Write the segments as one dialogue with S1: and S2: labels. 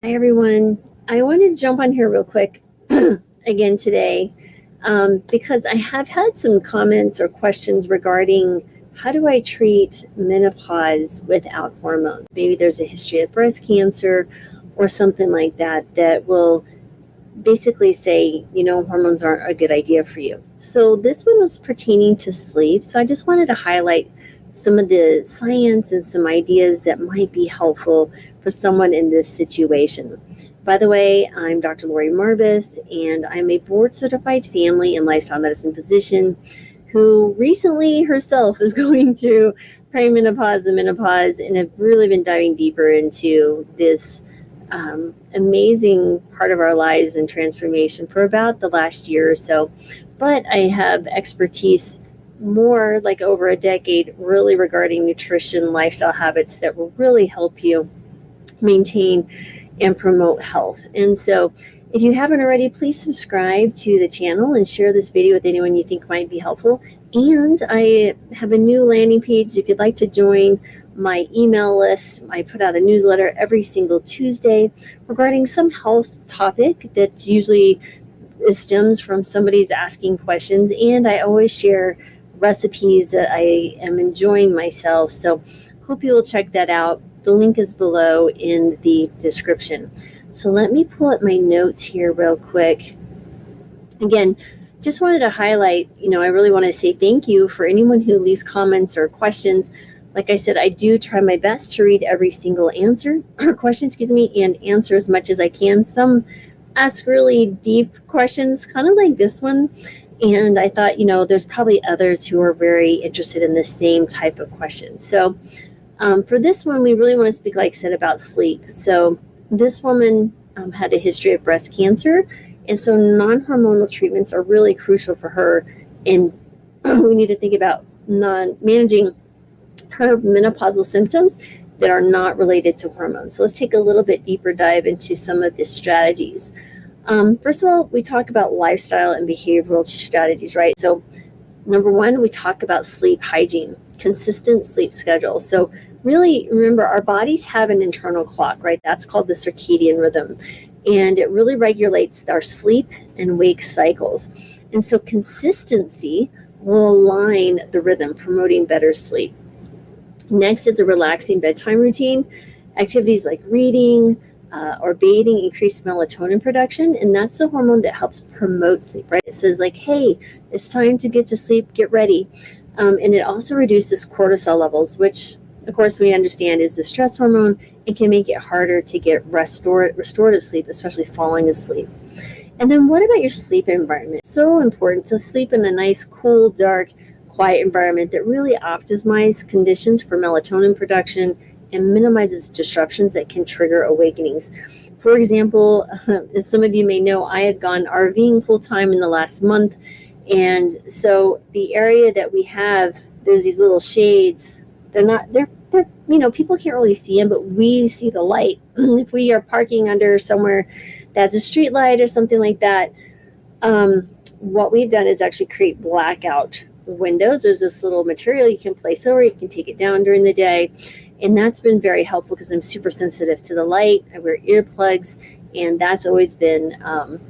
S1: Hi, everyone. I want to jump on here real quick again today because I have had some comments or questions regarding how do I treat menopause without hormones? Maybe there's a history of breast cancer or something like that that will basically say, hormones aren't a good idea for you. So this one was pertaining to sleep. So I just wanted to highlight some of the science and some ideas that might be helpful for someone in this situation. By the way, I'm Dr. Lori Marvis, and I'm a board certified family and lifestyle medicine physician who recently herself is going through perimenopause and menopause, and have really been diving deeper into this amazing part of our lives and transformation for about the last year or so. But I have expertise more like over a decade really regarding nutrition, lifestyle habits that will really help you maintain and promote health. And so if you haven't already, please subscribe to the channel and share this video with anyone you think might be helpful. And I have a new landing page if you'd like to join my email list. I put out a newsletter every single Tuesday regarding some health topic that usually stems from somebody's asking questions. And I always share recipes that I am enjoying myself. So hope you will check that out. The link is below in the description. So let me pull up my notes here real quick. Again, just wanted to highlight, I really want to say thank you for anyone who leaves comments or questions. Like I said, I do try my best to read every single answer or question, and answer as much as I can. Some ask really deep questions, kind of like this one. And I thought, there's probably others who are very interested in the same type of questions. So for this one, we really want to speak, like I said, about sleep. So this woman had a history of breast cancer, and so non-hormonal treatments are really crucial for her. And we need to think about managing her menopausal symptoms that are not related to hormones. So let's take a little bit deeper dive into some of the strategies. First of all, we talk about lifestyle and behavioral strategies, right? So number one, we talk about sleep hygiene, consistent sleep schedule. So really remember, our bodies have an internal clock, right? That's called the circadian rhythm. And it really regulates our sleep and wake cycles. And so consistency will align the rhythm, promoting better sleep. Next is a relaxing bedtime routine. Activities like reading or bathing increase melatonin production, and that's the hormone that helps promote sleep, right? It says like, hey, it's time to get to sleep, get ready. And it also reduces cortisol levels, which of course we understand is the stress hormone, and can make it harder to get restorative sleep, especially falling asleep. And then what about your sleep environment? So important to sleep in a nice, cool, dark, quiet environment that really optimizes conditions for melatonin production and minimizes disruptions that can trigger awakenings. For example, as some of you may know, I had gone RVing full time in the last month. And so the area that we have, there's these little shades. They're people can't really see them, but we see the light. If we are parking under somewhere that's a street light or something like that, what we've done is actually create blackout windows. There's this little material you can place over, you can take it down during the day. And that's been very helpful because I'm super sensitive to the light. I wear earplugs, and that's always been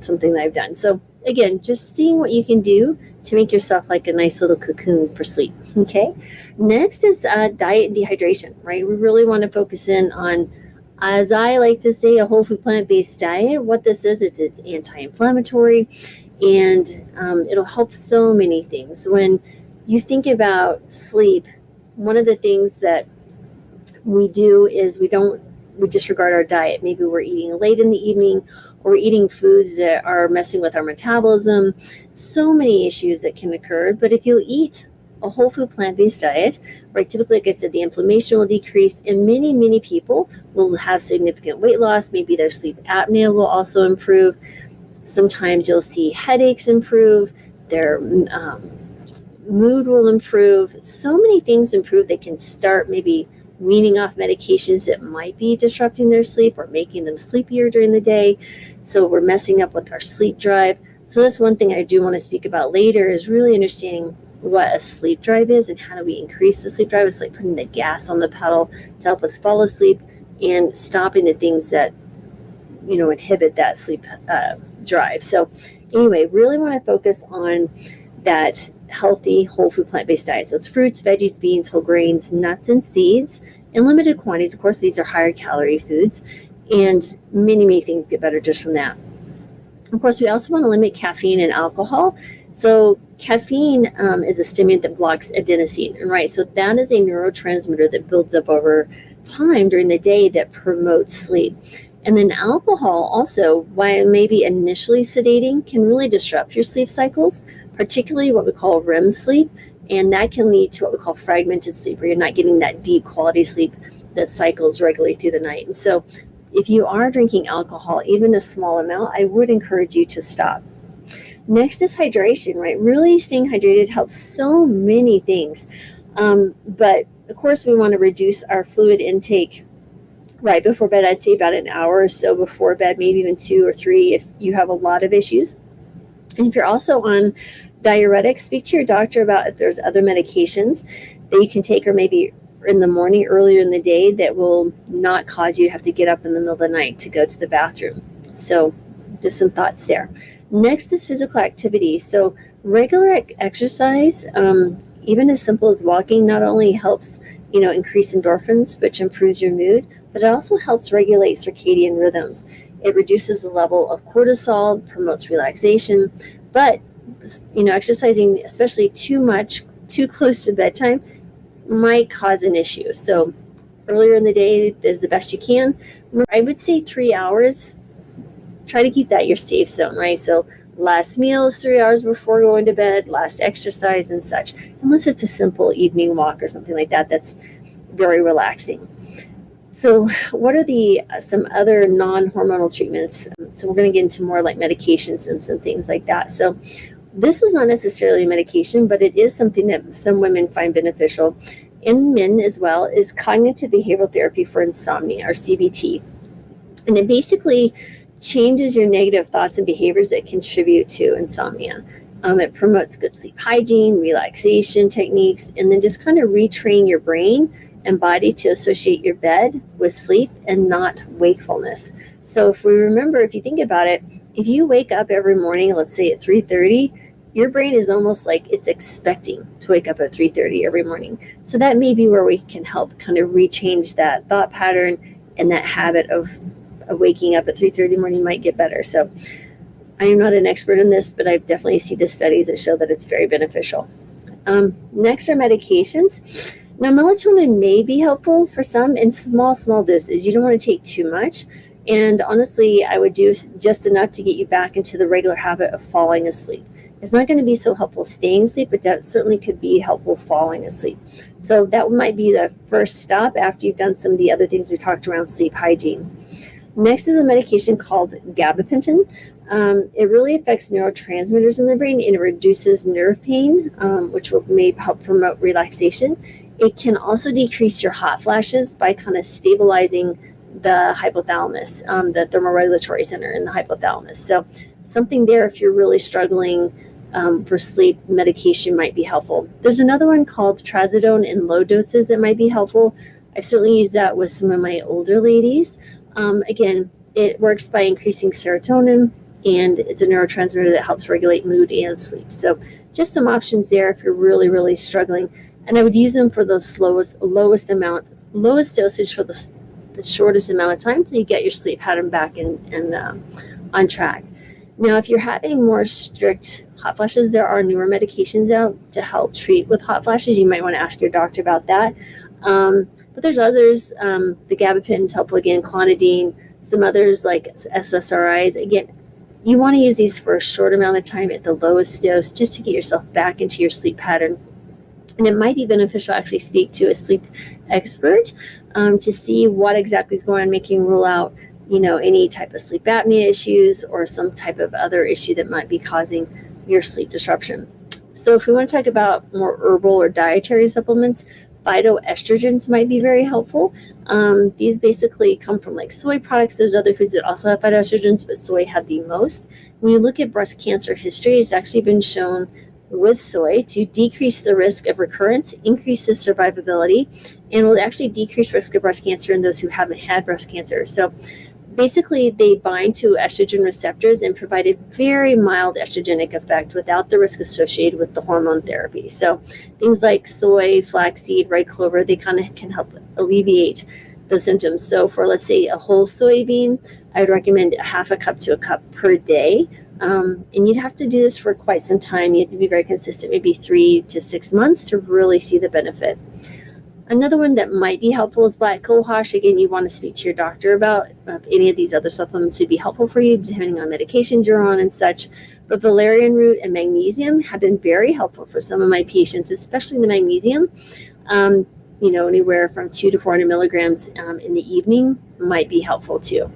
S1: something that I've done. So again, just seeing what you can do to make yourself like a nice little cocoon for sleep. Okay. Next is diet and dehydration, right? We really want to focus in on, as I like to say, a whole food plant-based diet. What this is, it's anti-inflammatory, and it'll help so many things. When you think about sleep, one of the things that we do is we disregard our diet. Maybe we're eating late in the evening, or we're eating foods that are messing with our metabolism. So many issues that can occur. But if you eat a whole food plant-based diet, right, typically, like I said, the inflammation will decrease, and many people will have significant weight loss. Maybe their sleep apnea will also improve. Sometimes you'll see headaches improve, their mood will improve. So many things improve. They can start maybe weaning off medications that might be disrupting their sleep or making them sleepier during the day. So we're messing up with our sleep drive. So that's one thing I do want to speak about later, is really understanding what a sleep drive is and how do we increase the sleep drive. It's like putting the gas on the pedal to help us fall asleep and stopping the things that inhibit that sleep drive. So anyway, really want to focus on that healthy whole food plant-based diet. So it's fruits, veggies, beans, whole grains, nuts, and seeds in limited quantities. Of course, these are higher calorie foods, and many things get better just from that. Of course, we also want to limit caffeine and alcohol. So caffeine is a stimulant that blocks adenosine, right? So that is a neurotransmitter that builds up over time during the day that promotes sleep. And then alcohol also, while maybe initially sedating, can really disrupt your sleep cycles, particularly what we call REM sleep. And that can lead to what we call fragmented sleep, where you're not getting that deep quality sleep that cycles regularly through the night. And so if you are drinking alcohol, even a small amount, I would encourage you to stop. Next is hydration, right? Really staying hydrated helps so many things. But of course, we want to reduce our fluid intake right before bed. I'd say about an hour or so before bed, maybe even 2 or 3 if you have a lot of issues. And if you're also on diuretics, speak to your doctor about if there's other medications that you can take, or maybe in the morning, earlier in the day, that will not cause you to have to get up in the middle of the night to go to the bathroom. So just some thoughts there. Next is physical activity. So regular exercise, even as simple as walking, not only helps increase endorphins, which improves your mood, but it also helps regulate circadian rhythms. It reduces the level of cortisol, promotes relaxation, but exercising, especially too much, too close to bedtime, might cause an issue. So earlier in the day is the best you can. I would say 3 hours. Try to keep that your safe zone, right? So last meal is 3 hours before going to bed, last exercise and such, unless it's a simple evening walk or something like that that's very relaxing. So what are some other non-hormonal treatments? So we're going to get into more like medications and some things like that. So this is not necessarily a medication, but it is something that some women find beneficial, in men as well, is cognitive behavioral therapy for insomnia, or CBT. And it basically changes your negative thoughts and behaviors that contribute to insomnia. It promotes good sleep hygiene, relaxation techniques, and then just kind of retrain your brain and body to associate your bed with sleep and not wakefulness. So if you think about it, if you wake up every morning, let's say at 3:30, your brain is almost like it's expecting to wake up at 3:30 every morning. So that may be where we can help kind of rechange that thought pattern, and that habit of waking up at 3:30 morning might get better. So I am not an expert in this, but I definitely see the studies that show that it's very beneficial. Next are medications. Now, melatonin may be helpful for some in small doses. You don't want to take too much. And honestly, I would do just enough to get you back into the regular habit of falling asleep. It's not going to be so helpful staying asleep, but that certainly could be helpful falling asleep. So that might be the first stop after you've done some of the other things we talked around sleep hygiene. Next is a medication called gabapentin. It really affects neurotransmitters in the brain, and it reduces nerve pain, which may help promote relaxation. It can also decrease your hot flashes by kind of stabilizing the hypothalamus, the thermoregulatory center in the hypothalamus. So something there, if you're really struggling for sleep, medication might be helpful. There's another one called trazodone in low doses that might be helpful. I certainly use that with some of my older ladies. Again, it works by increasing serotonin, and it's a neurotransmitter that helps regulate mood and sleep. So just some options there if you're really struggling. And I would use them for the lowest dosage for the shortest amount of time till you get your sleep pattern back and on track. Now, if you're having more strict hot flashes, there are newer medications out to help treat with hot flashes. You might want to ask your doctor about that. But there's others. The gabapentin is helpful again, clonidine, some others like SSRIs. Again, you want to use these for a short amount of time at the lowest dose just to get yourself back into your sleep pattern. And it might be beneficial to actually speak to a sleep expert to see what exactly is going on, making rule out, any type of sleep apnea issues or some type of other issue that might be causing your sleep disruption. So if we want to talk about more herbal or dietary supplements, phytoestrogens might be very helpful. These basically come from like soy products. There's other foods that also have phytoestrogens, but soy have the most. When you look at breast cancer history, it's actually been shown with soy to decrease the risk of recurrence, increases survivability, and will actually decrease risk of breast cancer in those who haven't had breast cancer. So basically they bind to estrogen receptors and provide a very mild estrogenic effect without the risk associated with the hormone therapy. So things like soy, flaxseed, red clover, they kind of can help alleviate those symptoms. So for, let's say, a whole soybean, I would recommend a half a cup to a cup per day. And you'd have to do this for quite some time. You have to be very consistent, maybe 3 to 6 months to really see the benefit. Another one that might be helpful is black cohosh. Again, you want to speak to your doctor about if any of these other supplements would be helpful for you, depending on medications you're on and such. But valerian root and magnesium have been very helpful for some of my patients, especially the magnesium. Anywhere from 200 to 400 milligrams in the evening might be helpful too.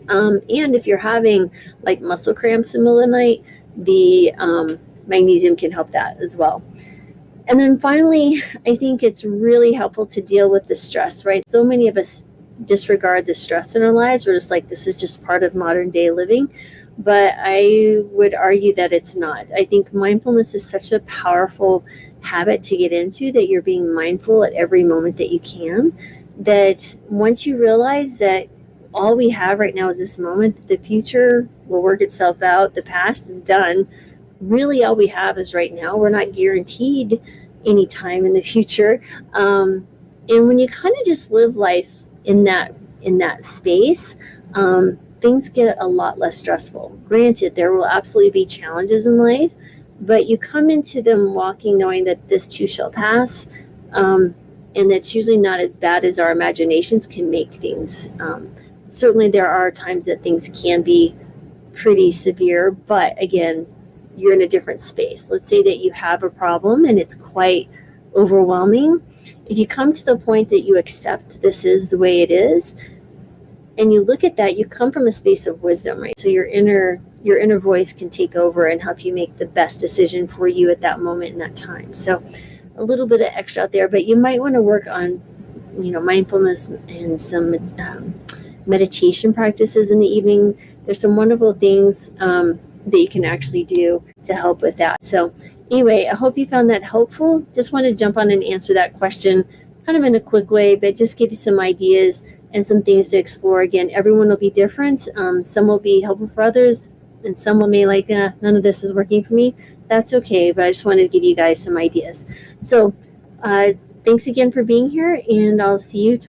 S1: And if you're having like muscle cramps in the middle of the night, the magnesium can help that as well. And then finally, I think it's really helpful to deal with the stress, right? So many of us disregard the stress in our lives. We're just like, this is just part of modern day living. But I would argue that it's not. I think mindfulness is such a powerful habit to get into, that you're being mindful at every moment that you can, that once you realize that all we have right now is this moment, the future will work itself out, the past is done, really all we have is right now. We're not guaranteed any time in the future. And when you kind of just live life in that space, things get a lot less stressful. Granted, there will absolutely be challenges in life, but you come into them walking knowing that this too shall pass, and that's usually not as bad as our imaginations can make things. Certainly there are times that things can be pretty severe, but again, you're in a different space. Let's say that you have a problem and it's quite overwhelming. If you come to the point that you accept this is the way it is, and you look at that, you come from a space of wisdom, right? So your inner voice can take over and help you make the best decision for you at that moment in that time. So a little bit of extra out there, but you might want to work on, mindfulness and some meditation practices in the evening. There's some wonderful things that you can actually do to help with that. So anyway, I hope you found that helpful. Just want to jump on and answer that question kind of in a quick way, but just give you some ideas and some things to explore. Again, everyone will be different. Some will be helpful for others, and some will be like, none of this is working for me. That's okay, but I just wanted to give you guys some ideas. So thanks again for being here, and I'll see you tomorrow.